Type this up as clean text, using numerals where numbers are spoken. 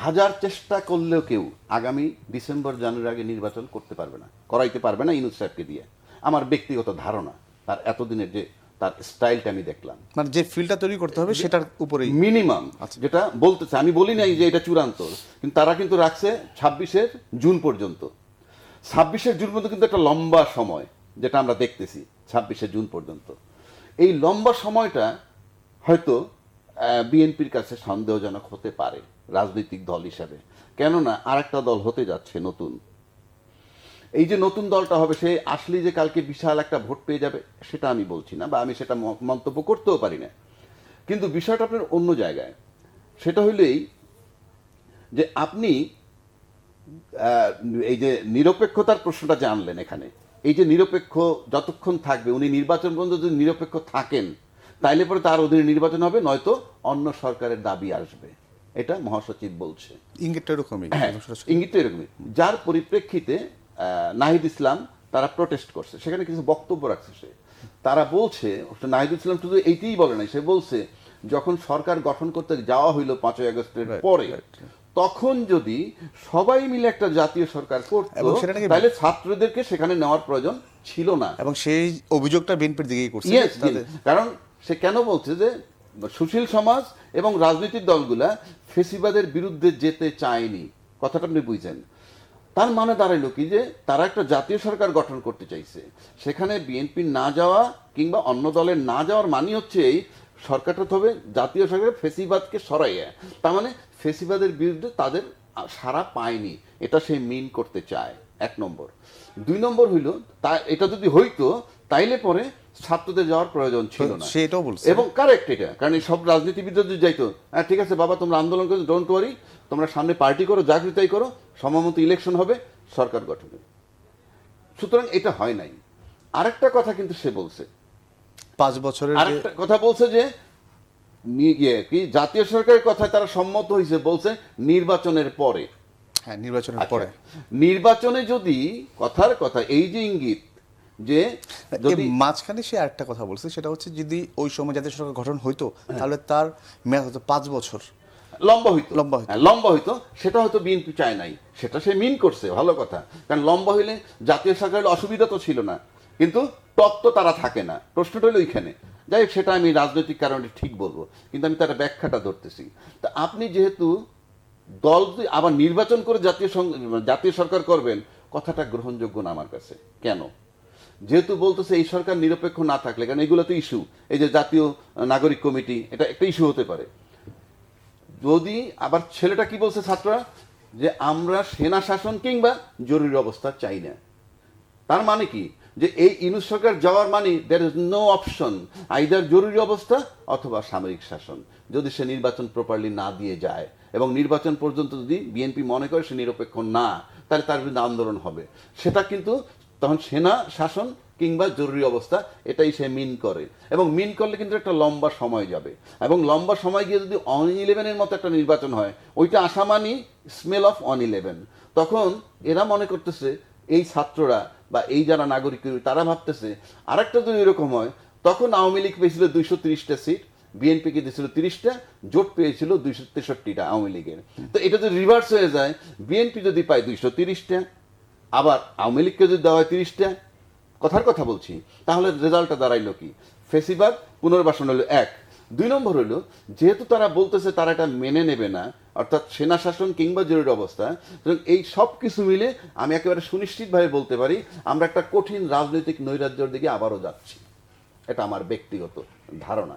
হাজার চেষ্টা করলেও কেউ আগামী ডিসেম্বর জানুয়ারির আগে নির্বাচন করতে পারবে না, করাইতে পারবে না ইউনূস সাহেবকে দিয়ে। আমার ব্যক্তিগত ধারণা, তার এতদিনের যে তার স্টাইলটা আমি দেখলাম, মানে যে ফিল্ডটা তৈরি করতে হবে সেটার উপরেই মিনিমাম যেটা বলতেছে, আমি বলি নাই যে এটা চূড়ান্ত, কিন্তু তারা কিন্তু রাখছে 26শে জুন পর্যন্ত। 26শে জুন পর্যন্ত কিন্তু একটা লম্বা সময়, যেটা আমরা দেখতেছি 26শে জুন পর্যন্ত। এই লম্বা সময়টা হয়তো বিএনপির কাছে সন্দেহজনক হতে পারে রাজনৈতিক দল হিসাবে। কেননা আরেকটা দল হতে যাচ্ছে নতুন। এই যে নতুন দলটা হবে, সে আসলেই যে কালকে বিশাল একটা ভোট পেয়ে যাবে সেটা আমি বলছি না, বা আমি সেটা মন্তব্য করতেও পারি না। কিন্তু বিষয়টা আপনার অন্য জায়গায়। সেটা হইলেই যে আপনি এই যে নিরপেক্ষতার প্রশ্নটা যে আনলেন এখানে, এই যে নিরপেক্ষ যতক্ষণ থাকবে, উনি নির্বাচন পর্যন্ত যদি নিরপেক্ষ থাকেন, তাইলে পরে তার অধীনে নির্বাচন হবে, নয়তো অন্য সরকারের দাবি আসবে। এটা মহাসচিব বলছে। ইঙ্গিতটা এরকমই। হ্যাঁ, ইঙ্গিত এরকমই। যার পরিপ্রেক্ষিতে নাহিদ ইসলাম তারা প্রোটেস্ট করছে, সেখানে কিছু বক্তব্য রাখছে সে। তারা বলছে, নাহিদ ইসলাম শুধু এইটাই বলে নাই, সে বলছে যখন সরকার গঠন করতে যাওয়া হইল 5ই আগস্টের পরে, তখন যদি সবাই মিলে একটা জাতীয় সরকার করতো, তাহলে ছাত্রদেরকে সেখানে নেওয়ার প্রয়োজন ছিল না। এবং সেই অভিযোগটা বিএনপির দিকেই করছে। কারণ সে কেন বলছে যে সুশীল সমাজ এবং রাজনৈতিক দলগুলা ফেসিবাদের বিরুদ্ধে যেতে চায়নি, কথাটা আপনি বুঝছেন। তার মানে দাঁড়াইলো কি, যে তারা একটা জাতীয় সরকার গঠন করতে চাইছে, সেখানে বিএনপি না যাওয়া কিংবা অন্য দলের না যাওয়ার মানে হচ্ছে এই সরকারটা হবে জাতীয় সরকার ফেসিবাদকে সরাইয়া, তার মানে ফেসিবাদের বিরুদ্ধে তাদের সাড়া পায়নি, এটা সে মিন করতে চায়। 1 নম্বর। 2 নম্বর হইল, তা এটা যদি হইতো তাইলে পরে ছাত্রদের যাওয়ার প্রয়োজন ছিল না, সেটাও বলছে। এবং কারেক্ট এটা, কারণ এই সব রাজনীতিবিদ যদি যাইতো, হ্যাঁ ঠিক আছে বাবা তোমরা আন্দোলন করো, ডোন্ট ওয়ারি, তোমরা সামনে পার্টি করো, জাগৃতাই করো, সময়মতো ইলেকশন হবে, সরকার গঠন। সুতরাং এটা হয় নাই। আরেকটা কথা কিন্তু সে বলছে, 5 বছরের আরেকটা কথা বলছে যে কি জাতীয় সরকারের কথায় তারা সম্মত হয়েছে, বলছে নির্বাচনের পরে। হ্যাঁ, নির্বাচনের পরে। নির্বাচনে যদি কথার কথা এই যে ইঙ্গিত, যে যদি মাঝখানে সে আরেকটা কথা বলছে, সেটা হচ্ছে যদি ওই সময় জাতীয় সরকার গঠন হইতো, তাহলে তার মেয়াদ হতো 5 বছর, লম্বা হইতো। সেটা হয়তো বিএনপি চায় নাই, সেটা সে মিন করছে, ভালো কথা। কারণ লম্বা হইলে জাতীয় সরকারের অসুবিধা তো ছিল না, কিন্তু তত্ত্ব তারা থাকে না। প্রশ্নটা হলো ওইখানে। যাই হোক, সেটা আমি রাজনৈতিক কারণে ঠিক বলবো, কিন্তু আমি তার ব্যাখ্যাটা ধরতেছি। তা আপনি যেহেতু দল আবার নির্বাচন করে জাতীয় সরকার করবেন, কথাটা গ্রহণযোগ্য না আমার কাছে। কেন? যেহেতু বলতেছে এই সরকার নিরপেক্ষ না থাকলে, কারণ এগুলো তো ইস্যু, এই যে জাতীয় নাগরিক কমিটি, এটা একটা ইস্যু হতে পারে। যদি আবার ছেলেটা কি বলছে, ছাত্ররা, যে আমরা সেনা শাসন কিংবা জরুরি অবস্থা চাই না। তার মানে কি, যে এই ইউনূস সরকার যাওয়ার মানে there is no option, either জরুরি অবস্থা অথবা সামরিক শাসন, যদি সে নির্বাচন প্রপারলি না দিয়ে যায়, এবং নির্বাচন পর্যন্ত যদি বিএনপি মনে করে সে নিরপেক্ষ না, তাহলে তার বিরুদ্ধে আন্দোলন হবে। সেটা কিন্তু তখন সেনা শাসন কিংবা জরুরি অবস্থা, এটাই সে মিন করে, এবং মিন করলে কিন্তু একটা লম্বা সময় যাবে, এবং লম্বা সময় গিয়ে যদি 1-11 মতো একটা নির্বাচন হয়, ওইটা আসা মানে স্মেল অফ 1-11। তখন এরা মনে করতেছে, এই ছাত্ররা বা এই যারা নাগরিক, তারা ভাবতেছে আরেকটা যদি এরকম হয়, তখন আওয়ামী লীগ পেয়েছিল 230টা সিট, বিএনপিকে দিয়েছিল 30টা, জোট পেয়েছিল 263টা আওয়ামী লীগের। তো এটা যদি রিভার্স হয়ে যায়, বিএনপি যদি পায় 230টা, আবার আওয়ামী লীগকে যদি দেওয়া হয় 30টা, কথার কথা বলছি, তাহলে রেজাল্টটা দাঁড়াইলো কি, ফেসিবাদ পুনর্বাসন হলো 1। 2 নম্বর হলো, যেহেতু তারা বলতেছে তারা এটা মেনে নেবে না, অর্থাৎ সেনা শাসন কিংবা জরুরি অবস্থা, এই সব কিছু মিলে আমি একেবারে সুনিশ্চিতভাবে বলতে পারি, আমরা একটা কঠিন রাজনৈতিক নৈরাজ্যের দিকে আবারও যাচ্ছি। এটা আমার ব্যক্তিগত ধারণা।